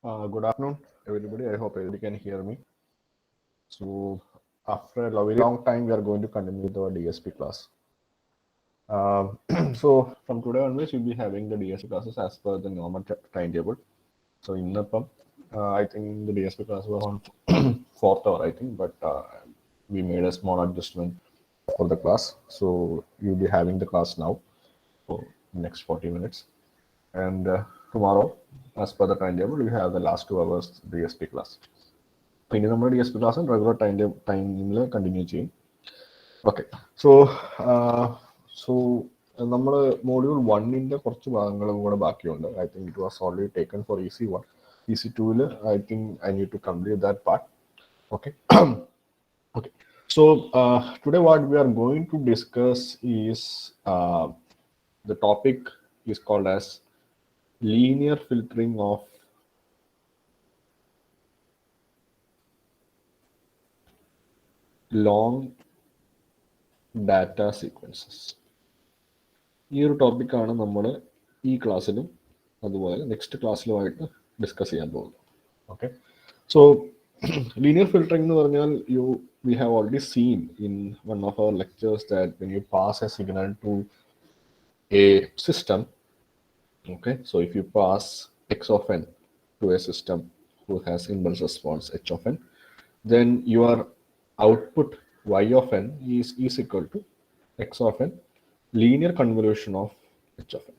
Good afternoon, everybody. I hope everybody can hear me. So, after a very long time, we are going to continue with our DSP class. So, from today onwards, we'll be having the DSP classes as per the normal timetable. So, in the I think the DSP class was on fourth hour, I think, but we made a small adjustment for the class. So, you'll be having the class now for next 40 minutes. And tomorrow, as per the timetable, we have the last 2 hours DSP class. പിന്നെ നമ്മുടെ D S P class regular ടൈമിൽ continue ചെയ്യും. Okay, so നമ്മൾ module 1 കുറച്ച് ഭാഗങ്ങളും കൂടെ ബാക്കിയുണ്ട്. I think it was already taken for EC1. EC2 I think I need to complete that part. Okay, okay. So today what we are going to discuss is the topic is called as linear filtering of long data sequences. ഈ ഒരു ടോപ്പിക്കാണ് നമ്മൾ ഈ ക്ലാസ്സിലും അതുപോലെ next ക്ലാസ്സിലുമായിട്ട് discuss ചെയ്യാൻ പോകുന്നത്. Okay, so linear filtering എന്ന് പറഞ്ഞാൽ we have already seen in one of our lectures that when you pass a signal to a system, okay, so if you pass x of n to a system who has impulse response h of n, then your output y of n is equal to x of n linear convolution of h of n.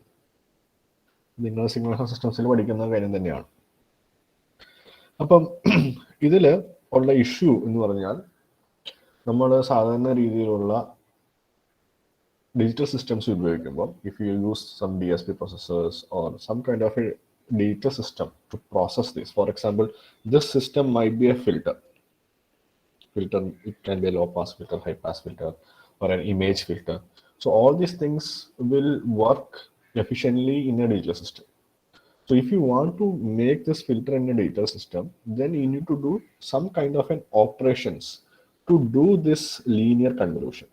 നിങ്ങൾ signal സിസ്റ്റംസിൽ പഠിക്കുന്ന കാര്യം തന്നെയാണ്. അപ്പം ഇതിൽ ഉള്ള issue എന്ന് പറഞ്ഞാൽ നമ്മൾ സാധാരണ രീതിയിലുള്ള digital systems ഉപയോഗിക്കുമ്പോൾ if you use some DSP processors or some kind of a data system to process this, for example, this system might be a filter, it can be a low pass filter, high pass filter, or an image filter. So all these things will work efficiently in a digital system. So if you want to make this filter in a data system, then you need to do some kind of an operations to do this linear convolution.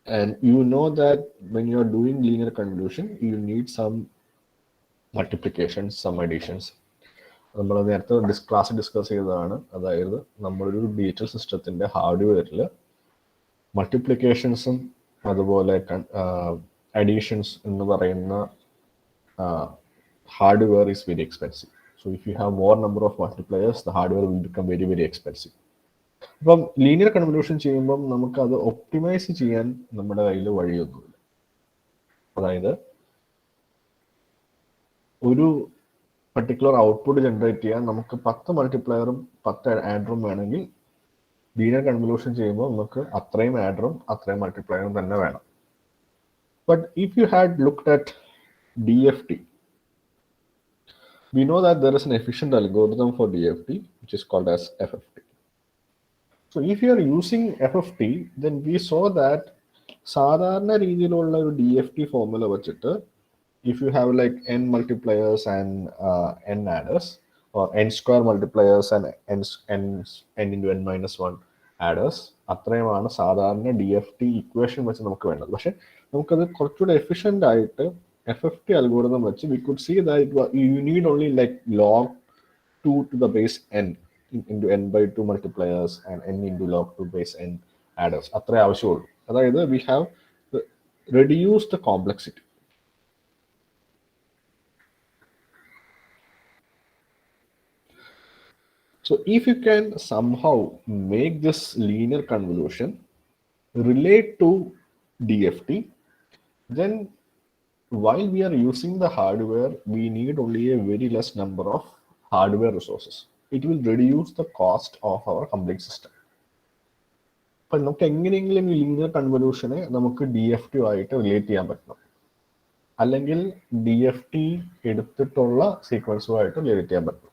And you know that when you are doing linear convolution, you need some multiplications, some additions. നമ്മൾ നേരത്തെ class discuss ചെയ്തതാണ്. അതായത് നമ്മളൊരു digital സിസ്റ്റത്തിൻ്റെ ഹാർഡ്വെയറിൽ മൾട്ടിപ്ലിക്കേഷൻസും അതുപോലെ additions എന്ന് പറയുന്ന hardware is very expensive. So if you have more number of multipliers, the hardware will become very, very expensive. അപ്പം ലീനിയർ കൺവല്യൂഷൻ ചെയ്യുമ്പം നമുക്കത് ഒപ്റ്റിമൈസ് ചെയ്യാൻ നമ്മുടെ കയ്യിൽ വഴിയൊന്നുമില്ല. അതായത് ഒരു പർട്ടിക്കുലർ ഔട്ട്പുട്ട് ജനറേറ്റ് ചെയ്യാൻ നമുക്ക് 10 മൾട്ടിപ്ലയറും 10 ആഡറും വേണമെങ്കിൽ ലീനിയർ കൺവല്യൂഷൻ ചെയ്യുമ്പോൾ നമുക്ക് അത്രയും ആഡറും അത്രയും മൾട്ടിപ്ലയറും തന്നെ വേണം. But if you had looked at DFT, we know that there is an efficient algorithm for DFT which is called as FFT. So if you are using FFT, then we saw that സാധാരണ രീതിയിലുള്ള ഒരു DFT formula വെച്ചിട്ട് if you have like n multipliers and n adders, or n square multipliers and n into n minus 1 adders, അത്രയുമാണ് സാധാരണ DFT equation വെച്ച് നമുക്ക് വേണ്ടത്. പക്ഷെ നമുക്കത് കുറച്ചുകൂടെ എഫിഷ്യൻ്റ് ആയിട്ട് FFT algorithm വെച്ച് we could see that you need only like log 2 to the base n into n by 2 multipliers and n into log 2 base n adders. അത്രേ ആവശ്യമുള്ളൂ. അതായത് we have reduced the complexity. So if you can somehow make this linear convolution relate to DFT, then while we are using the hardware, we need only a very less number of hardware resources. It will reduce the cost of our complete system. അപ്പം നമുക്ക് എങ്ങനെയെങ്കിലും ഈ linear കൺവല്യൂഷനെ നമുക്ക് DFT ആയിട്ട് relate ചെയ്യാൻ പറ്റണം, അല്ലെങ്കിൽ DFT എടുത്തിട്ടുള്ള സീക്വൻസുമായിട്ട് റിലേറ്റ് ചെയ്യാൻ പറ്റണം.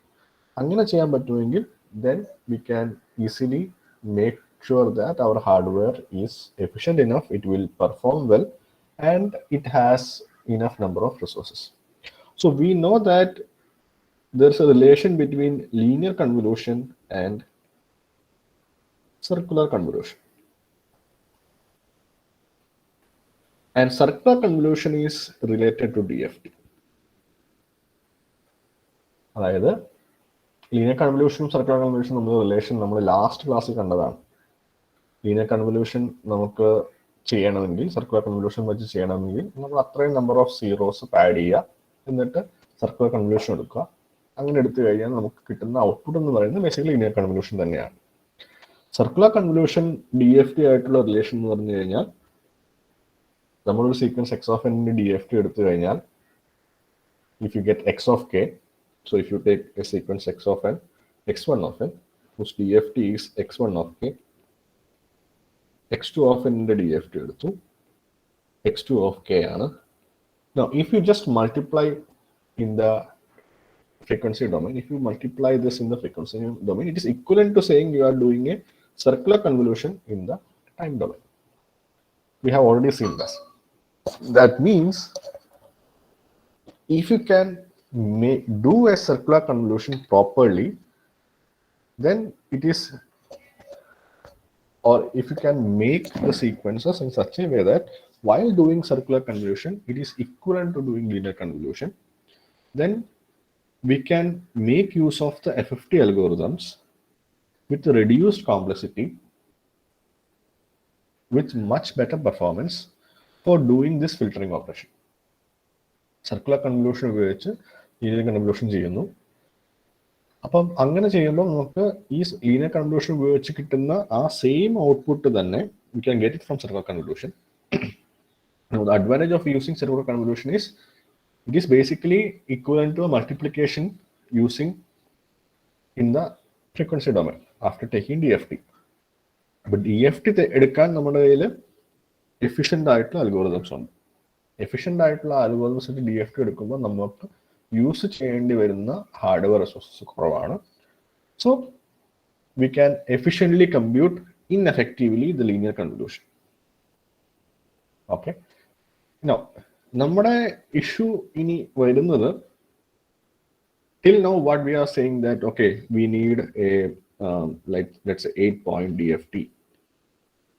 അങ്ങനെ ചെയ്യാൻ പറ്റുമെങ്കിൽ then we can easily make sure that our hardware is efficient enough, it will perform well, and it has enough number of resources. So we know that there's a relation between linear convolution and circular convolution. And circular convolution is related to DFT. അതായത് linear കൺവല്യൂഷനും circular കൺവല്യൂഷനും തമ്മിലുള്ള relation നമ്മൾ last ക്ലാസ്സിൽ കണ്ടതാണ്. Linear convolution നമുക്ക് ചെയ്യണമെങ്കിൽ, circular convolution വെച്ച് ചെയ്യണമെങ്കിൽ നമ്മൾ അത്രയും നമ്പർ ഓഫ് സീറോസ് ആഡ് ചെയ്യുക, എന്നിട്ട് സർക്കുലർ കൺവല്യൂഷൻ എടുക്കുക. അങ്ങനെ എടുത്തു കഴിഞ്ഞാൽ നമുക്ക് കിട്ടുന്ന ഔട്ട്പുട്ട് എന്ന് പറയുന്നത് ബേസിക്കലി ലീനിയർ കൺവല്യൂഷൻ തന്നെയാണ്. സർക്കുലർ കൺവല്യൂഷൻ DFT ആയിട്ടുള്ള റിലേഷൻ എന്ന് പറഞ്ഞു കഴിഞ്ഞാൽ, നമ്മളൊരു sequence x of n DFT എടുത്തു കഴിഞ്ഞാൽ, if you get x of k, so if you take a sequence x of n, x1 of n, whose DFT is x1 of k, x2 of n DFT എടുത്തു, x2 of k ആണ്. Now, if you just multiply in the frequency domain, if you multiply this in the frequency domain, it is equivalent to saying you are doing a circular convolution in the time domain. We have already seen this. That means if you can do a circular convolution properly, then it is, or if you can make the sequences in such a way that while doing circular convolution, it is equivalent to doing linear convolution, then we can make use of the FFT algorithms with reduced complexity, with much better performance for doing this filtering operation. Circular convolution ഉപയോഗിച്ച് linear convolution ചെയ്യുന്നു. അപ്പം അങ്ങനെ ചെയ്യുമ്പോൾ നമുക്ക് ഈ linear convolution ഉപയോഗിച്ച് കിട്ടുന്ന ആ സെയിം ഔട്ട്പുട്ട് തന്നെ we can get it from circular convolution. Now, the advantage of using circular convolution is it is basically equivalent to a multiplication using in the frequency domain after taking DFT. But DFT എടുക്കാൻ നമ്മുടെ കയ്യിൽ efficient ആയിട്ടുള്ള algorithms ഉണ്ട്. Efficient ആയിട്ടുള്ള algorithms വെച്ച് DFT എടുക്കുമ്പോൾ നമുക്ക് use ചെയ്യേണ്ടി വരുന്ന ഹാർഡ്വെയർ റിസോഴ്സസ് കുറവാണ്. So we can efficiently compute in effectively the linear convolution. Okay, no നമ്മുടെ ഇഷ്യൂ ഇനി വരുന്നത്, till now what we are saying that okay, we need a like let's say 8-point DFT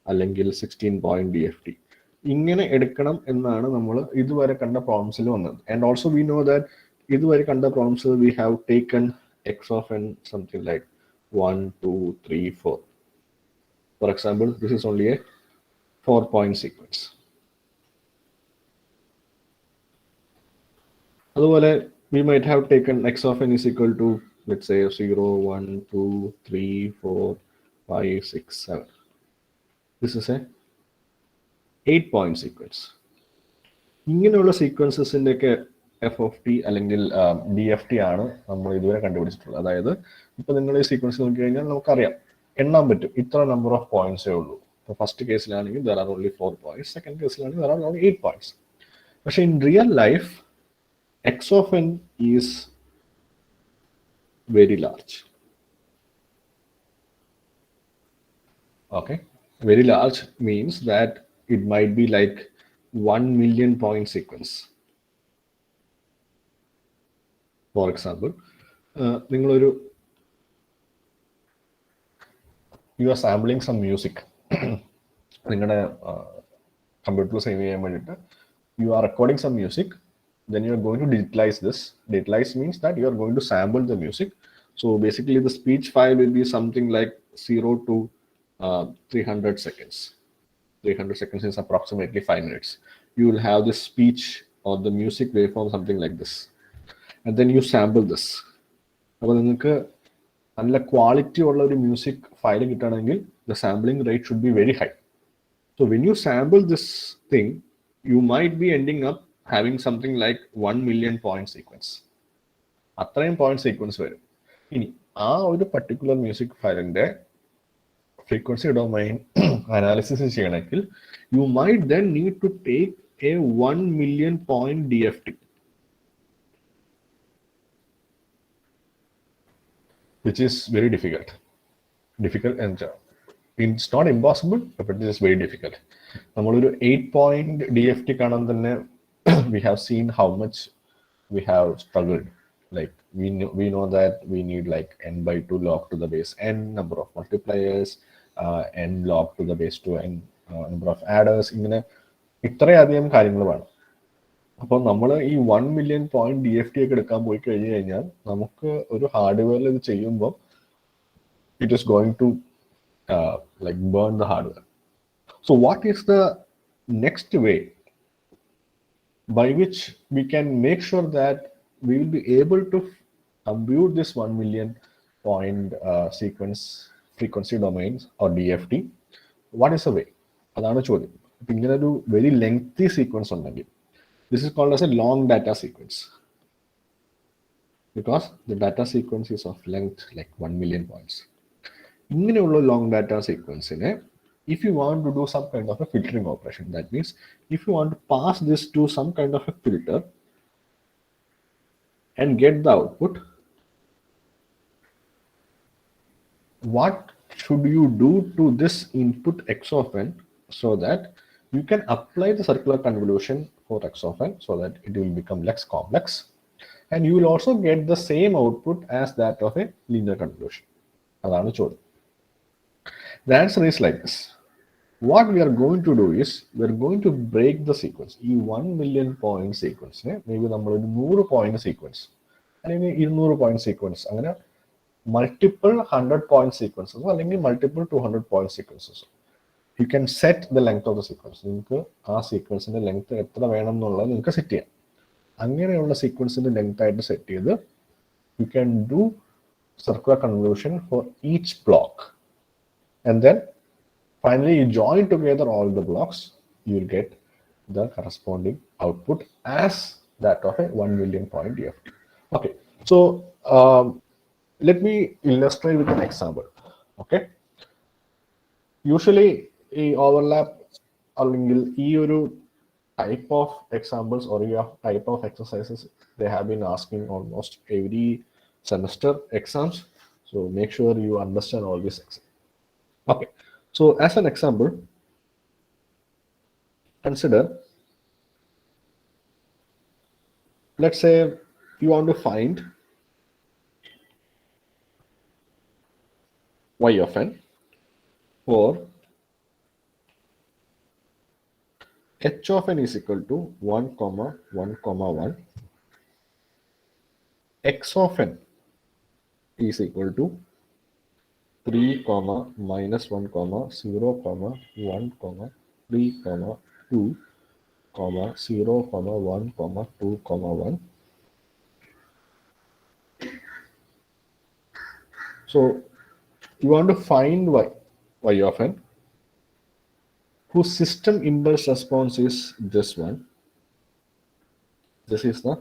അല്ലെങ്കിൽ 16-point DFT ഇങ്ങനെ എടുക്കണം എന്നാണ് നമ്മൾ ഇതുവരെ കണ്ട പ്രോബ്ലംസിൽ വന്നത്. And also we know that ഇതുവരെ കണ്ട problems we have taken x of n something like 1 2 3 4. For example, this is only a 4-point sequence. അതുപോലെ we might have taken x of n is equal to, let's say, 0 1 2 3 4 5 6 7. This is a 8-point sequence. ഇങ്ങനെയുള്ള സീക്വൻസസിൻ്റെ ഒക്കെ FFT അല്ലെങ്കിൽ DFT ആണ് നമ്മൾ ഇതുവരെ കണ്ടുപിടിച്ചിട്ടുള്ളത്. അതായത് ഇപ്പൊ നിങ്ങൾ ഈ സീക്വൻസ് നോക്കി കഴിഞ്ഞാൽ നമുക്കറിയാം, എണ്ണാൻ പറ്റും ഇത്ര നമ്പർ ഓഫ് പോയിന്റ്സേ ഉള്ളൂ. ഇപ്പോൾ ഫസ്റ്റ് കേസിലാണെങ്കിൽ there are only 4 points, second കേസിലാണെങ്കിൽ there are only 8 points. പക്ഷെ in real life x of n is very large. Okay, very large means that it might be like 1 million point sequence. For example, നിങ്ങളൊരു you are sampling some music. നിങ്ങളുടെ കമ്പ്യൂട്ടറിൽ save ചെയ്യാൻ വേണ്ടിയിട്ട് you are recording some music. Then you are going to digitalize this. Digitalize means that you are going to sample the music. So basically the speech file will be something like 0 to 300 seconds. 300 seconds is approximately 5 minutes. You will have this speech or the music waveform something like this. And then you sample this. അപ്പോൾ നിങ്ങൾക്ക് നല്ല quality ഉള്ള ഒരു music file കിട്ടണമെങ്കിൽ the sampling rate should be very high. So when you sample this thing, you might be ending up having something like 1 million point sequence. അത്രയും point sequence വരും. ഇനി ആ ഒരു പർട്ടിക്കുലർ മ്യൂസിക് ഫയലിന്റെ frequency domain analysis ചെയ്യണമെങ്കിൽ you might then need to take a 1 million point DFT, which is very difficult. And it's not impossible, but it is very difficult. നമ്മളൊരു 8-point DFT കാണാൻ തന്നെ we have seen how much we have struggled. Like we know that we need like n by 2 log to the base n number of multipliers, n log to the base 2 n number of adders. ഇങ്ങനെ ഇത്രയധികം കാര്യങ്ങൾ വേണം. അപ്പോൾ നമ്മൾ ഈ 1,000,000 point DFT ഒക്കെ എടുക്കാൻ പോയി കഴിഞ്ഞു കഴിഞ്ഞാൽ നമുക്ക് ഒരു ഹാർഡ്വെയറിൽ ഇത് ചെയ്യുമ്പോൾ it is going to like burn the hardware. So what is the next way by which we can make sure that we will be able to compute this 1,000,000 point sequence frequency domains or DFT? What is the way? അതാണ് ചോദ്യം. അപ്പം ഇങ്ങനെ ഒരു very lengthy sequence ഉണ്ടെങ്കിൽ this is called as a long data sequence because the data sequence is of length like 1,000,000 points. ഇങ്ങനെയുള്ള long data സീക്വൻസിനെ if you want to do some kind of a filtering operation, that means if you want to pass this to some kind of a filter and get the output, what should you do to this input x of n so that you can apply the circular convolution for x of n so that it will become less complex and you will also get the same output as that of a linear convolution. അതാണ് ചോദ്യം. The answer is like this. What we are going to do is we are going to break the sequence. ഈ 1,000,000 point sequence maybe നമ്മൾ ഒരു 100 point sequence അല്ലെങ്കിൽ 200 point sequence അങ്ങനെ multiple 100 point sequences അല്ലെങ്കിൽ multiple 200 point sequences. You can set the length of the sequence. നിങ്ങൾക്ക് ആ സീക്വൻസിന്റെ length എത്ര വേണം എന്നുള്ളത് നിങ്ങൾക്ക് സെറ്റ് ചെയ്യാം. അങ്ങനെയുള്ള സീക്വൻസിന്റെ ലെങ്ത് ആയിട്ട് സെറ്റ് ചെയ്ത് you can do circular convolution for each block. And then finally you join together all the blocks, you will get the corresponding output as that of a 1,000,000 point DFT. Okay, so let me illustrate with an example. Okay, usually a overlap അല്ലെങ്കിൽ ഈ ഒരു type of examples or type of exercises they have been asking almost every semester exams, so make sure you understand all these examples. Okay, so as an example, consider, let's say you want to find y of n for h of n is equal to 1, 1, 1, x of n is equal to 3, minus 1, 0, 1, 3, 2, 0, 1, 2, 1. So you want to find y of n whose system impulse response is this one. This is the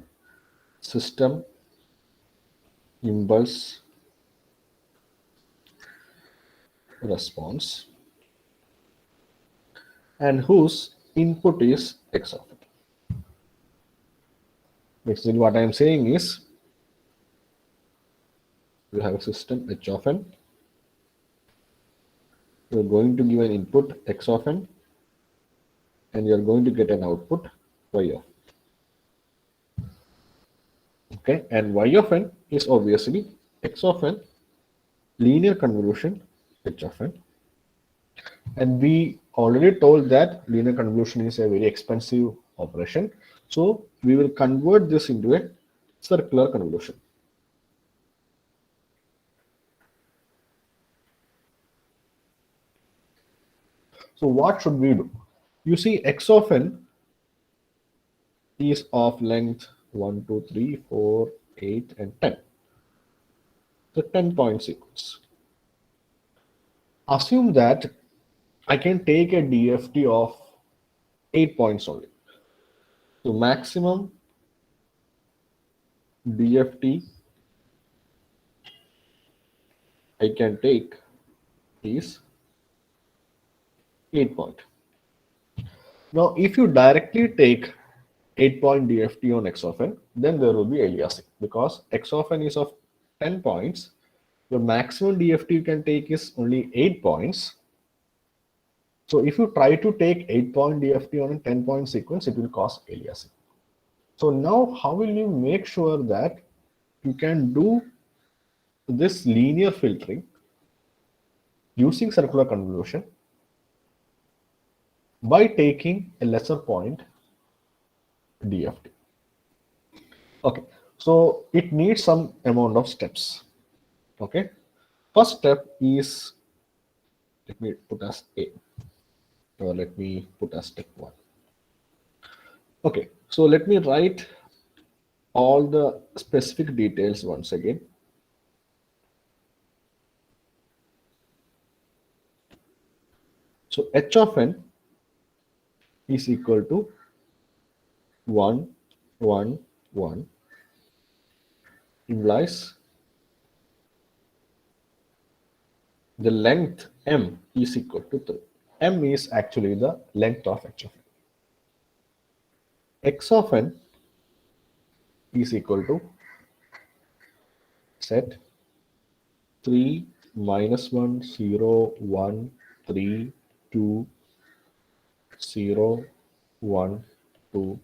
system impulse response and whose input is x of n. Basically what I am saying is you have a system h of n, you are going to give an input x of n and you are going to get an output y of n. Okay, and y of n is obviously x of n linear convolution h of n, and we already told that linear convolution is a very expensive operation, so we will convert this into a circular convolution. So what should we do? You see x of n is of length 1, 2, 3, 4, 8 and 10. The 10 point sequence. Assume that I can take a DFT of 8 points only. So maximum DFT I can take is 8 point. Now if you directly take 8 point DFT on x of n, then there will be aliasing because x of n is of 10 points. The maximum DFT you can take is only 8 points. So if you try to take 8 point DFT on a 10 point sequence, it will cause aliasing. So now how will you make sure that you can do this linear filtering using circular convolution by taking a lesser point DFT. Okay, so it needs some amount of steps. Okay, first step is, let me put as A, or let me put as step 1. Okay, so let me write all the specific details once again. So h of n is equal to 1, 1, 1 implies the length m is equal to 3. M is actually the length of h of n. X of n is equal to set 3, minus 1, 0, 1, 3, 2, 0, 1, 2.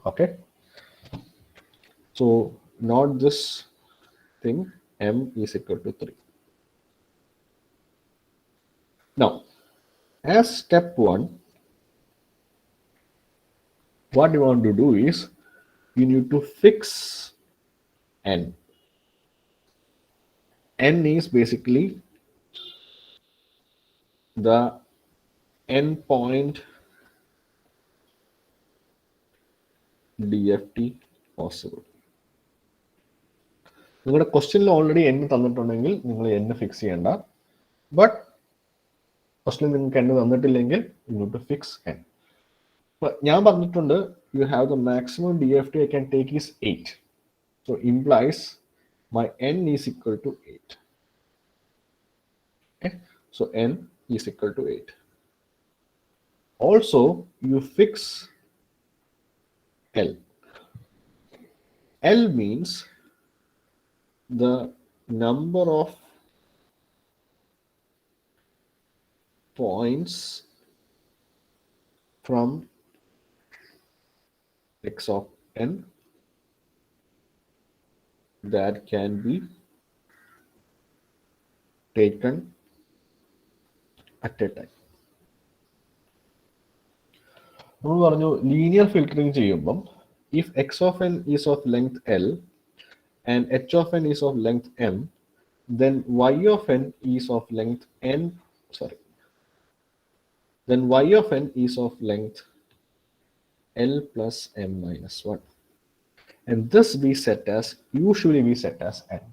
Okay. So not this thing, m is equal to 3. Now, as step 1, what you want to do is you need to fix n. N is basically the endpoint DFT possible. നിങ്ങളുടെ ക്വസ്റ്റ്യനിൽ already n തന്നിട്ടുണ്ടെങ്കിൽ നിങ്ങൾ n fix ചെയ്യേണ്ട. But ക്വസ്റ്റ്യനിൽ നിങ്ങൾക്ക് n തന്നിട്ടില്ലെങ്കിൽ you need to fix n. ഞാൻ പറഞ്ഞിട്ടുണ്ട് you have the maximum DFT I can take is 8. So implies my n is equal to 8. Okay? So n is equal to 8. Also, you fix L. L means the number of points from x of n that can be taken at a time. നമ്മൾ പറഞ്ഞു linear filtering ചെയ്യുമ്പം if x of n is of length L and h of n is of length m, then y of n is of length n, then y of n is of length L plus m minus 1. And this we set as, usually we set as n.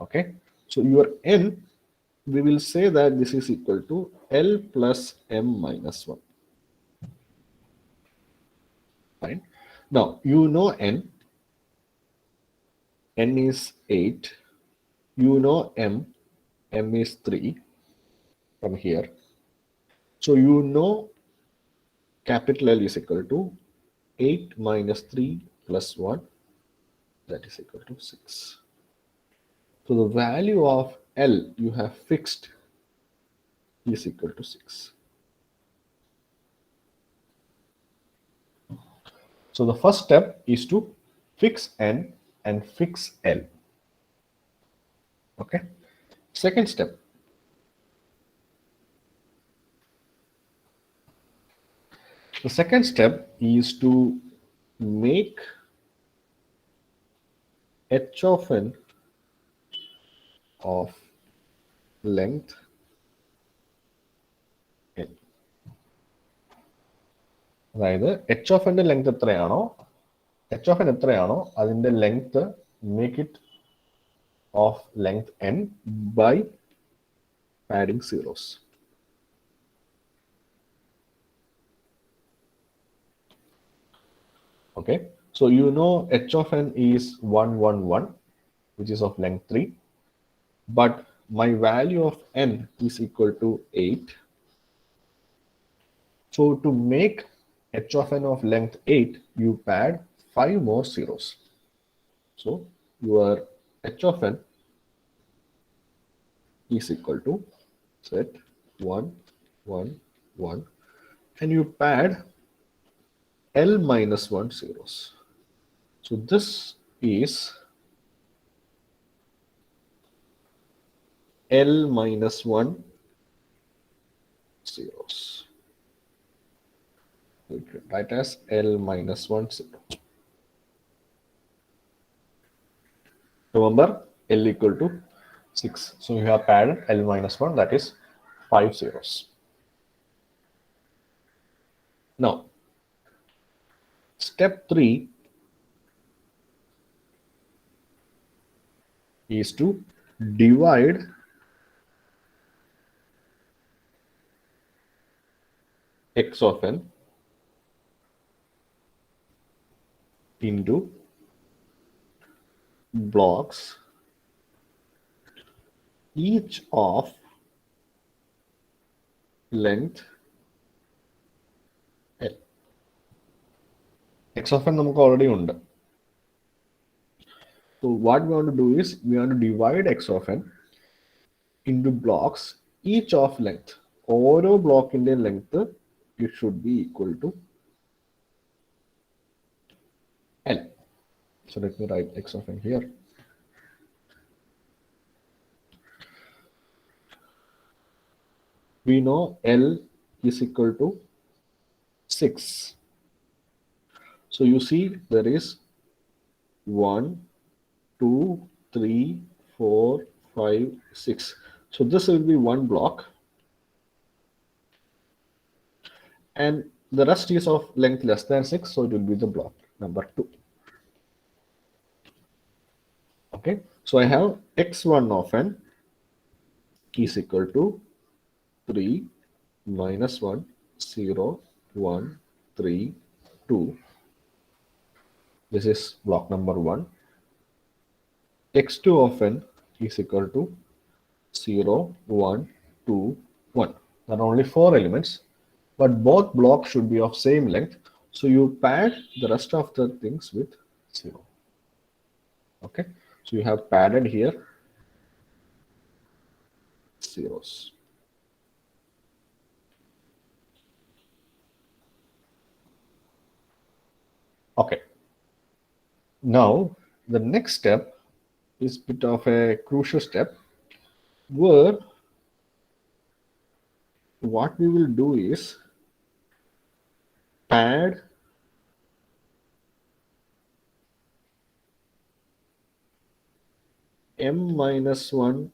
Okay, so your n, we will say that this is equal to L plus m minus 1. Fine. Now you know n is 8. You know m is 3 from here. So you know capital L is equal to 8 minus 3 plus 1, that is equal to 6. So the value of L you have fixed is equal to 6. So the first step is to fix n and fix L. Okay. Second step. The second step is to make h of n of length n. അതായത് h of n length എത്രയാണോ, h of n എത്രയാണോ അതിന്റെ length make it of length n by adding zeros. Okay, so you know h of n is 1, 1, 1, which is of length 3, but my value of n is equal to 8. So to make h of n of length 8, you add 5 more zeros. So your h of n is equal to set 1, 1, 1, and you add L minus 1 zeros. So this is L minus 1 zeros. we can write as L minus 1 0. Remember, L equal to 6. So you have padded L minus 1, that is 5 zeros. Now, step 3 is to divide x of n into blocks each of length L. X of n നമുക്ക് already ഉണ്ട്. So what we want to do is we want to divide x of n into blocks each of length. ഓരോ ബ്ലോക്കിന്റെ length it should be equal to L. So let me write x of n here. We know L is equal to 6. So you see there is 1, 2, 3, 4, 5, 6. So this will be one block. And the rest is of length less than 6. So it will be the block number 2. Okay. So I have x1 of n is equal to 3 minus 1, 0, 1, 3, 2. This is block number 1. x2 of n is equal to 0, 1, 2, 1. There are only 4 elements, but both blocks should be of same length. So you pad the rest of the things with 0. Okay. So you have padded here zeros. Okay. Now the next step is a bit of a crucial step where what we will do is pad m minus 1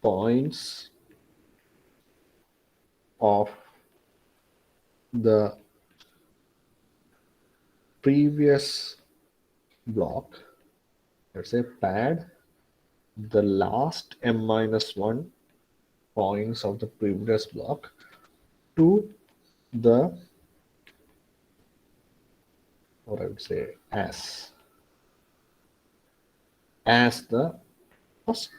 points of the previous block. Let's say pad the last m minus 1 points of the previous block to the, or I would say as the first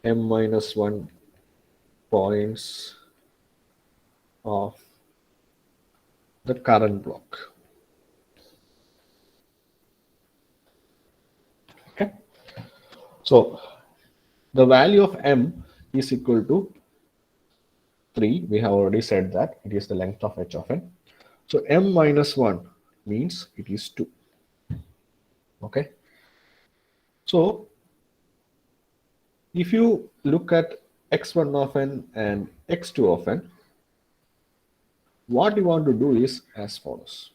m minus 1 points of the current block. Okay. So the value of m is equal to 3. We have already said that it is the length of h of n. So m minus 1 means it is 2. Okay. So if you look at x1 of n and x2 of n, what you want to do is as follows.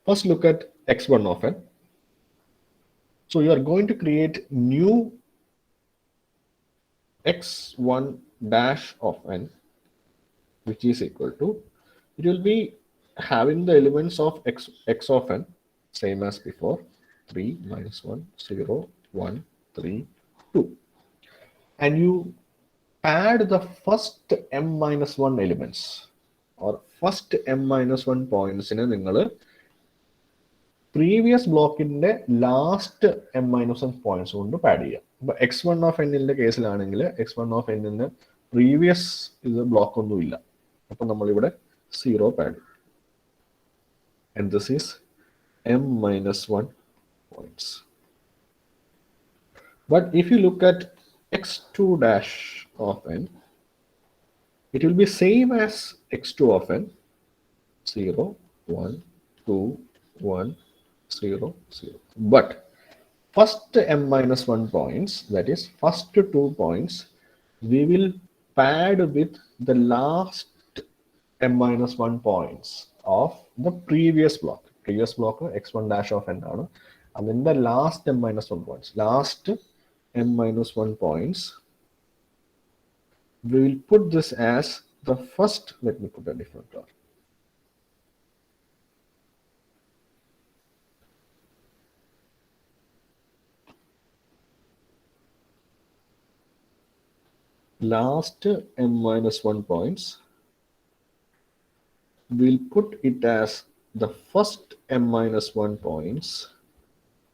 First look at x1 of n. So you are going to create new x1 dash of n, which is equal to, it will be having the elements of x of n, same as before, 3 minus 1, 0, 1, 3, 2. And you add the first m minus 1 elements or first m minus 1 points in a previous block in the last m minus 1 points on the pad here. But x1 of n in the case x1 of n in the previous is a block on the villa. 0 pad. And this is m minus 1 points. But if you look at x2 dash of n, it will be same as x2 of n, 0, 1, 2, 1, 0, 0. But first m minus 1 points, that is first 2 points, we will pad with the last m minus 1 points of the previous block. Previous block x1 dash of n ആണ്. അതിൻ്റെ last m minus 1 points. Last m minus 1 points, we will put this as the first. Let me put a different color. Last m minus 1 points, we'll put it as the first m minus 1 points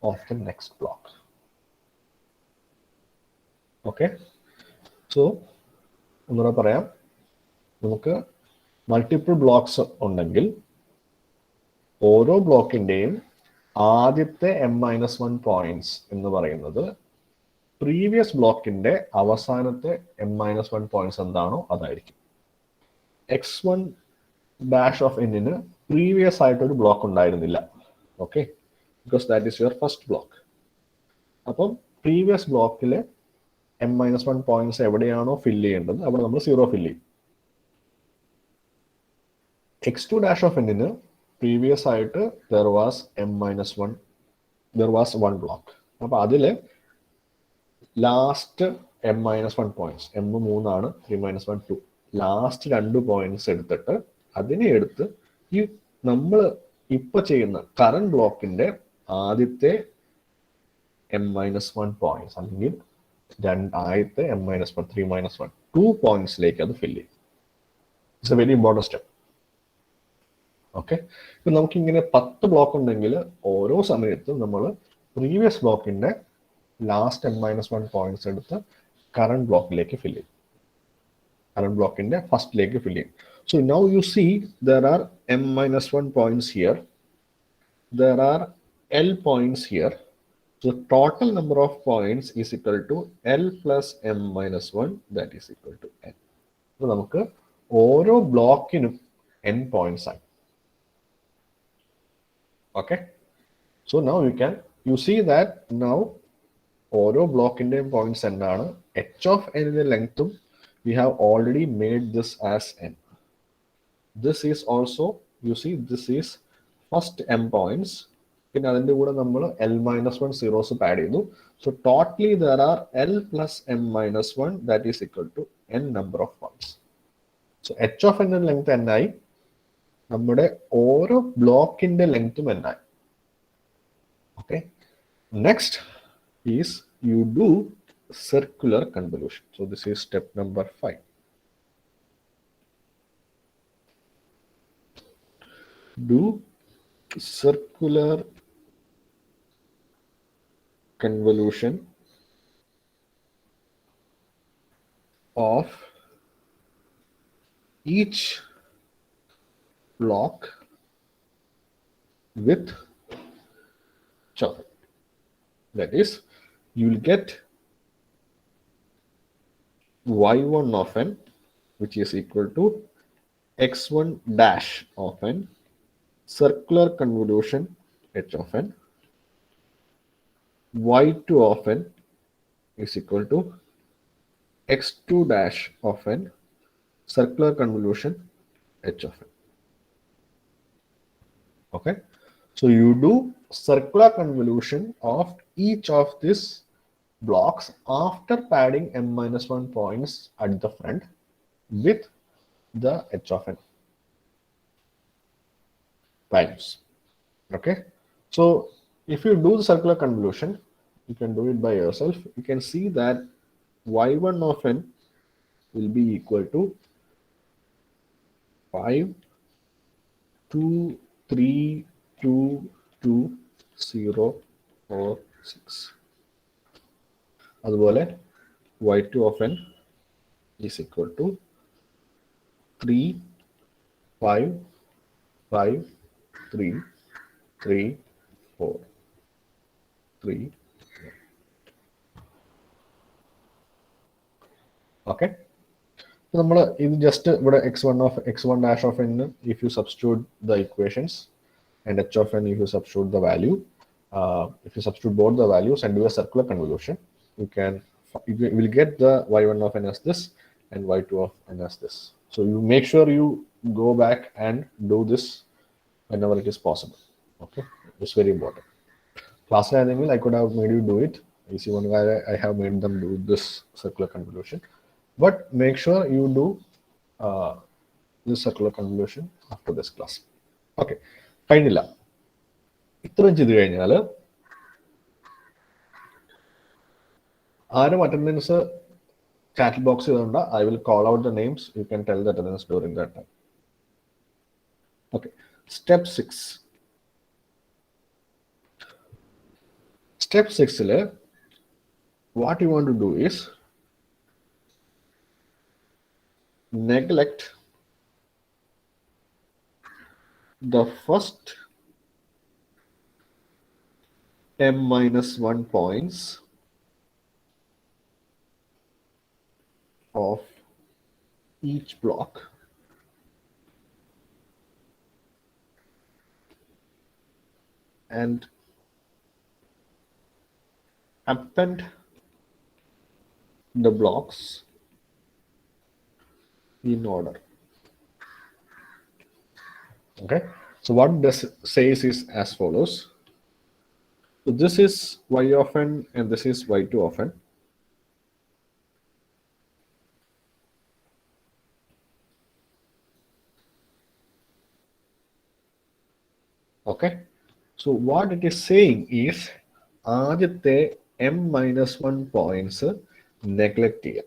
of the next block. Okay, so ഒന്നുകൂടെ പറയാം, നമുക്ക് multiple blocks ഉണ്ടെങ്കിൽ ഓരോ ബ്ലോക്കിൻ്റെയും ആദ്യത്തെ m minus 1 points എന്ന് പറയുന്നത് previous ബ്ലോക്കിന്റെ അവസാനത്തെ m minus 1 പോയിന്റ്സ് എന്താണോ അതായിരിക്കും. x1 ഡാഷ് ഓഫ് എന്നിന് പ്രീവിയസ് ആയിട്ടൊരു ബ്ലോക്ക് ഉണ്ടായിരുന്നില്ല. Okay, because that is your first block. അപ്പം പ്രീവിയസ് ബ്ലോക്കിലെ m minus 1 പോയിന്റ്സ് എവിടെയാണോ ഫില്ല് ചെയ്യേണ്ടത് അവിടെ നമ്മൾ 0 ഫില്ല് ചെയ്യും. x2 ഡാഷ് ഓഫ് എന്നിന് പ്രീവിയസ് ആയിട്ട് ദർ വാസ് വൺ ബ്ലോക്ക്. അപ്പം അതിൽ last m minus 1 points, m 3 3 minus 1 2, last 2 points എടുത്തിട്ട് അതിനെ എടുത്ത് ഈ നമ്മൾ ഇപ്പൊ ചെയ്യുന്ന കറന്റ് ബ്ലോക്കിന്റെ ആദ്യത്തെ m minus 1 പോയിന്റ്സ് അല്ലെങ്കിൽ ആദ്യത്തെ m minus 1 3 minus 1 2 പോയിന്റ്സിലേക്ക് അത് ഫില്ല് ചെയ്യും. It's A very important step. Okay, ഇപ്പം നമുക്കിങ്ങനെ 10 ബ്ലോക്ക് ഉണ്ടെങ്കിൽ ഓരോ സമയത്തും നമ്മൾ പ്രീവിയസ് ബ്ലോക്കിന്റെ ലാസ്റ്റ് m minus 1 പോയിന്റ്സ് എടുത്ത് കറന്റ് ബ്ലോക്കിലേക്ക് ഫില്ല് ചെയ്യും. കറന്റ് ബ്ലോക്കിന്റെ ഫസ്റ്റിലേക്ക് ഫില്ല് ചെയ്യും. So now you see there are m minus 1 points here. There are L points here. So the total number of points is equal to L plus m minus 1, that is equal to n. So നമുക്ക് ഓരോ ബ്ലോക്കിനും n points ആയി. Okay. So now you see that now ഓരോ ബ്ലോക്കിന്റെയും points എന്താണ്, h of n ന്റെ ലെങ്ത്തും we have already made this as n. This is also, you see, this is first m points. പിന്നെ അതിൻ്റെ കൂടെ നമ്മൾ l minus 1 zeros ആഡ് ചെയ്തു. So totally there are l plus m minus 1, that is equal to n number of points. So h of n length n ആയി, നമ്മുടെ ഓരോ ബ്ലോക്കിന്റെ ലെങ്ത്തും n ആയി. Okay. Next is you do circular convolution. So this is step number 5. Do circular convolution of each block with chart. That is, you will get y1 of n, which is equal to x1 dash of n, circular convolution h of n, y2 of n is equal to x2 dash of n, circular convolution h of n. Okay, so you do circular convolution of each of these blocks after padding m minus 1 points at the front with the h of n values. Okay, so if you do the circular convolution, you can do it by yourself. You can see that y1 of n will be equal to 5 2 3 2 2 0 4 6. അതുപോലെ y2 of n is equal to 3 5 5 3 3 4 3. Okay, നമ്മൾ ഇത് just ഇവിടെ x1 dash of n, if you substitute the equations and h of n if you substitute the value. If you substitute both the values and do a circular convolution, you will get the y1 of n as this and y2 of n as this. So you make sure you go back and do this whenever it is possible. Okay, it's very important. Class I could have made you do it. You see one guy I have made them do this circular convolution, but make sure you do this circular convolution after this class. Okay, കഴിഞ്ഞില്ല. ഇത്രയും ചെയ്ത് കഴിഞ്ഞാൽ ആരും attendance chat box ചെയ്തുകൊണ്ട് I will call out the names. You can tell the attendance during that time. Okay, step 6. Step 6, what you want to do is neglect the first m-1 points of each block and append the blocks in order. Okay, so what this says is as follows. So this is y of n and this is y2 of n. Okay, so what it is saying is ആദ്യത്തെ m-1 points neglect ചെയ്യുക.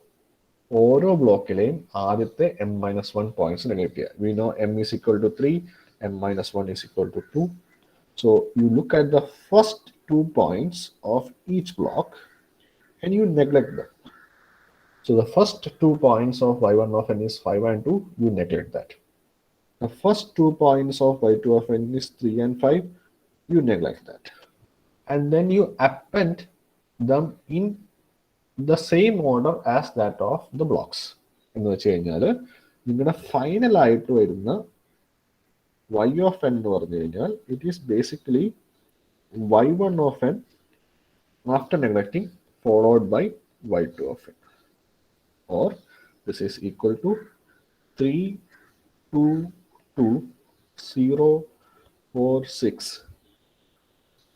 ഓരോ ബ്ലോക്കിലെയും ആദ്യത്തെ m-1 points neglect ചെയ്യുക. We know m is equal to 3, m-1 is equal to 2. So you look at the first 2 points of each block and you neglect them. So the first 2 points of y1 of n is 5 and 2, you neglect that. The first 2 points of y2 of n is 3 and 5, you neglect that. And then you append them in the same order as that of the blocks. എന്ന് വെച്ച് കഴിഞ്ഞാൽ നിങ്ങളുടെ final ആയിട്ട് വരുന്ന y of n എന്ന് പറഞ്ഞു കഴിഞ്ഞാൽ it is basically y1 of n after neglecting followed by y2 of n, or this is equal to 3, 2, 2, 0, 4, 6,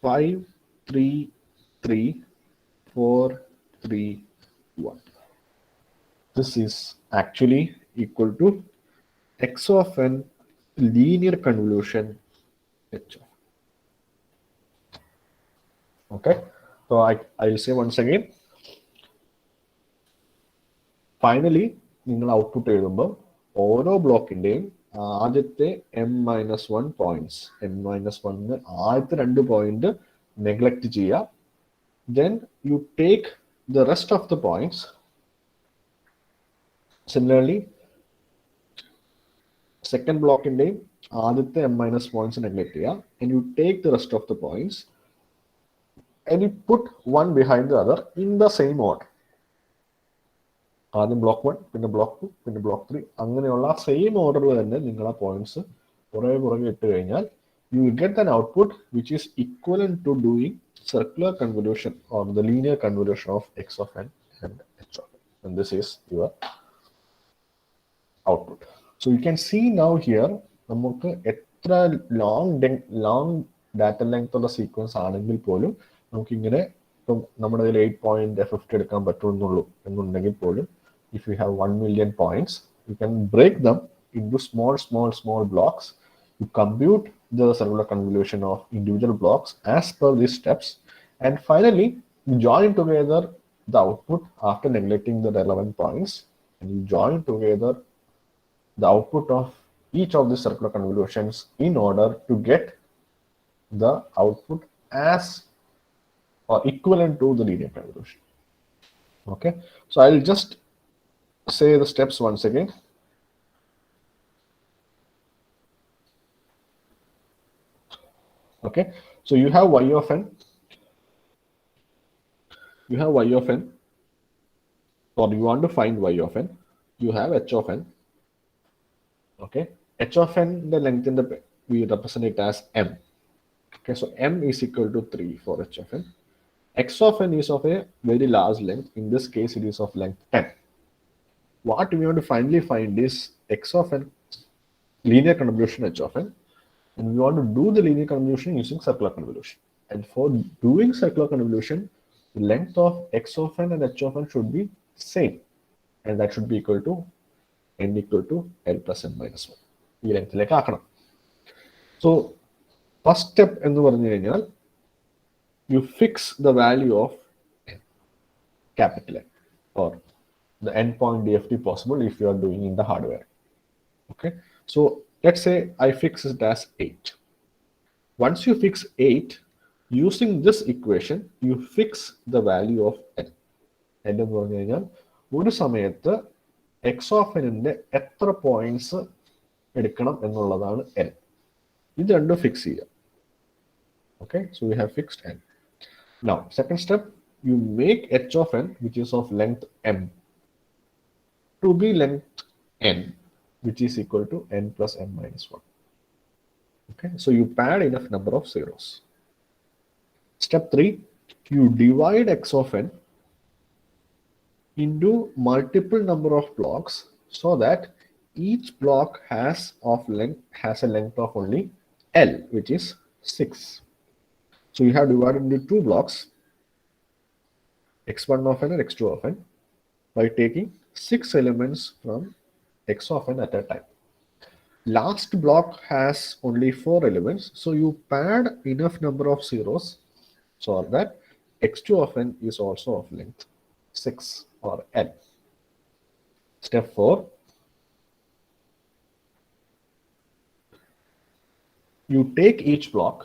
5, 3, 3, 4, 3, 1. This is actually equal to x of n linear convolution h of. Okay, so I'll say once again. Finally, നിങ്ങൾ output എഴുതുമ്പോൾ ഓരോ ബ്ലോക്കിന്റെയും ആദ്യത്തെ m-1 points m-1 ആദ്യത്തെ 2 point neglect ചെയ്യുക. Then you take the rest of the points. Similarly, second ബ്ലോക്കിന്റെയും ആദ്യത്തെ m- points neglect ചെയ്യുക, and you take the rest of the points and you put one behind the other in the same order. ആദ്യം block 1, പിന്നെ block 2, പിന്നെ block 3, അങ്ങനെയുള്ള same ഓർഡറിൽ തന്നെ നിങ്ങൾ ആ പോയിന്റ്സ് പുറകെ ഇട്ട് കഴിഞ്ഞാൽ you will get an output which is equivalent to doing circular convolution or the linear convolution of x of n and h of n. And this is your output. So you can see now here, നമുക്ക് എത്ര long data length ഉള്ള sequence ആണെങ്കിൽ പോലും നമുക്ക് ഇങ്ങനെ ഇപ്പം നമ്മുടെ 8.50 എടുക്കാൻ പറ്റുന്നുള്ളൂ എന്നുണ്ടെങ്കിൽ പോലും, if you have 1 million points, you can break them into small blocks. You compute the circular convolution of individual blocks as per these steps, and finally you join together the output after neglecting the relevant points, and you join together the output of each of the circular convolutions in order to get the output as or equivalent to the linear convolution. Okay, so I'll just say the steps once again. Okay, so you have y of n, or you want to find y of n, you have h of n. Okay, h of n, the length in the we represent it as m. Okay, so m is equal to 3 for h of n. X of n is of a very large length. In this case, it is of length 10. What we want to finally find is x of n, linear convolution h of n, and we want to do the linear convolution using circular convolution. And for doing circular convolution, the length of x of n and h of n should be same, and that should be equal to n equal to l plus n minus 1. ഈ ലെങ്ത്തിലേക്ക് ആക്കണം. So first step എന്ന് പറഞ്ഞു കഴിഞ്ഞാൽ you fix the value of n, capital N, or the endpoint DFT possible if you are doing in the hardware. Okay, so let's say I fix it as 8. Once you fix 8, using this equation, you fix the value of n. n എന്ന് പറഞ്ഞു കഴിഞ്ഞാൽ ഒരു സമയത്ത് x of n-ന്റെ എത്ര points എടുക്കണം എന്നുള്ളതാണ് n. ഇത് രണ്ടും ഫിക്സ് ചെയ്യുക. Okay, so we have fixed n. Now, second step, you make h of n, which is of length m, to be length n, which is equal to n plus n minus 1. Okay, so you pad enough number of zeros. Step 3, you divide x of n into multiple number of blocks so that each block has a length of only L, which is 6. So you have divided into 2 blocks, x1 of n and x2 of n, by taking 6 elements from x of n at a time. Last block has only 4 elements, so you pad enough number of zeros so that x2 of n is also of length 6 or L. Step 4, you take each block,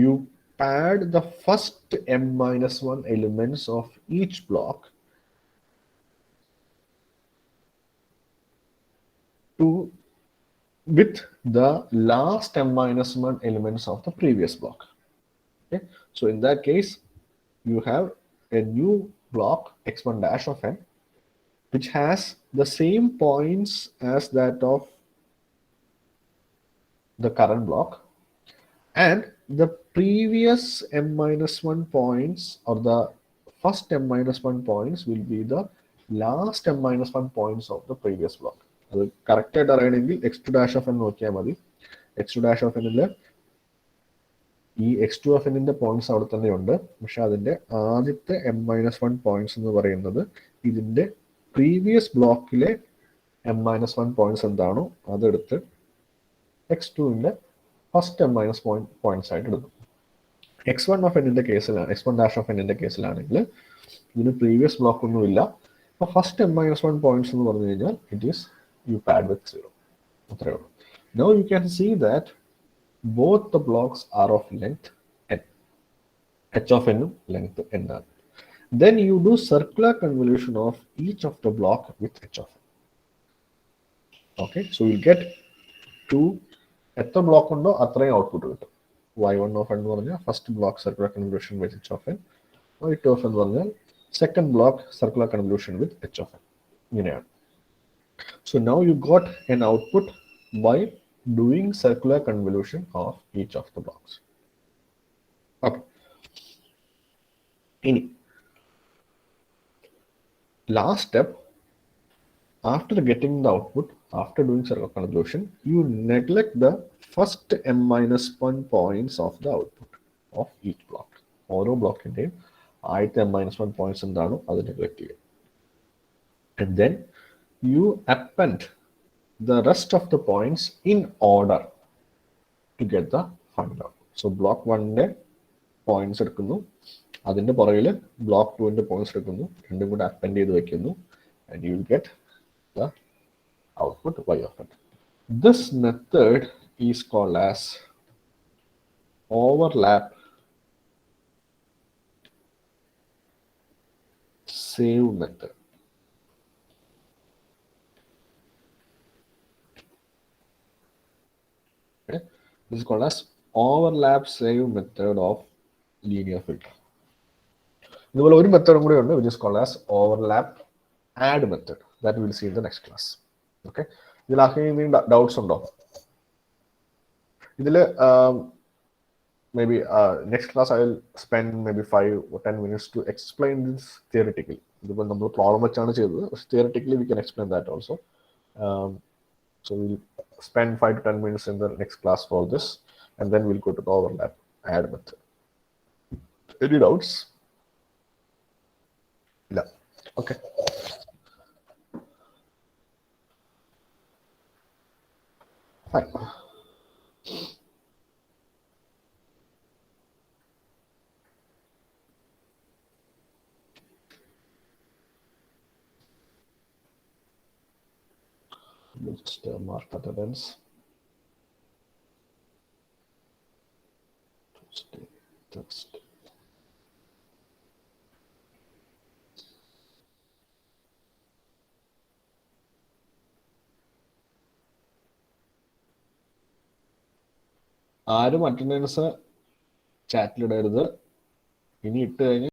you pad the first m minus 1 elements of each block with the last m minus 1 elements of the previous block. Okay, so in that case, you have a new block x1 dash of n, which has the same points as that of the current block, and the previous m minus 1 points, or the first m minus 1 points, will be the last m minus 1 points of the previous block. അത് correct ആയിട്ട് അറിയണമെങ്കിൽ x2 dash of n നോക്കിയാൽ മതി. x2 dash of n-ല് ഈ x2 of n-ന്റെ points അവിടെ തന്നെ ഉണ്ട്, പക്ഷെ അതിന്റെ ആദ്യത്തെ m minus 1 പോയിന്റ്സ് എന്ന് പറയുന്നത് ഇതിന്റെ പ്രീവിയസ് ബ്ലോക്കിലെ m minus 1 പോയിന്റ്സ് എന്താണോ അതെടുത്ത് x2-ന്റെ ഫസ്റ്റ് m minus 1 പോയിന്റ്സ് ആയിട്ട് എടുക്കും. x1 of n-ന്റെ കേസിലാണ്, x1 dash of n-ന്റെ കേസിലാണെങ്കിൽ ഇതിന് പ്രീവിയസ് ബ്ലോക്ക് ഒന്നുമില്ല. അപ്പോൾ ഫസ്റ്റ് m minus 1 പോയിന്റ്സ് എന്ന് പറഞ്ഞു കഴിഞ്ഞാൽ it is you pad with 0. അത്രയേ ഉള്ളൂ. Now you can see that both the blocks are of length n. h of n length n ആണ്. Then you do circular convolution of each of the block with h of n. Okay, so you'll get two എത്ര block ഉണ്ടോ അത്രയും output കിട്ടും. y1 of n എന്ന് പറഞ്ഞാൽ first block circular convolution with h of n, y2 of n എന്ന് പറഞ്ഞാൽ second block circular convolution with h of n. ഇങ്ങനെയാണ്. So now you got an output by doing circular convolution of each of the blocks. Okay. Any last step, after getting the output, after doing circular convolution, you neglect the first m minus 1 points of the output of each block. ഓരോ ബ്ലോക്കിന്റെയും ആദ്യത്തെ m minus 1 points എന്താണോ അത് neglect ചെയ്യുക. And then you append the rest of the points in order to get the final output. So block 1-ന്റെ points എടുക്കുന്നു, അതിന്റെ പുറകിൽ block 2-ന്റെ points എടുക്കുന്നു, രണ്ടും കൂടെ അപ്പൻഡ് ചെയ്ത് വെക്കുന്നു, and you will get the output y of n. This method is called as overlap save method. Okay. This is called as overlap save method of linear filter. ഇതുപോലെ ഒരു മെത്തേഡും കൂടി ഉണ്ട്, which is called as overlap add method, that we will see in the next class. Okay, ഇതിൽ ആർക്കെങ്കിലും doubts ഉണ്ടോ? ഇതിൽ maybe next class I will spend maybe 5 or 10 minutes to explain this theoretically. Theoretically, we can explain that also. So we'll spend 5 to 10 minutes in the next class for this, and then we'll go to the overlap add method. Any doubts? Yeah. Okay. Fine. Just mark attendance. Thursday. ആരും attendance ചാറ്റിലിടരുത്. ഇനി ഇട്ട് കഴിഞ്ഞ്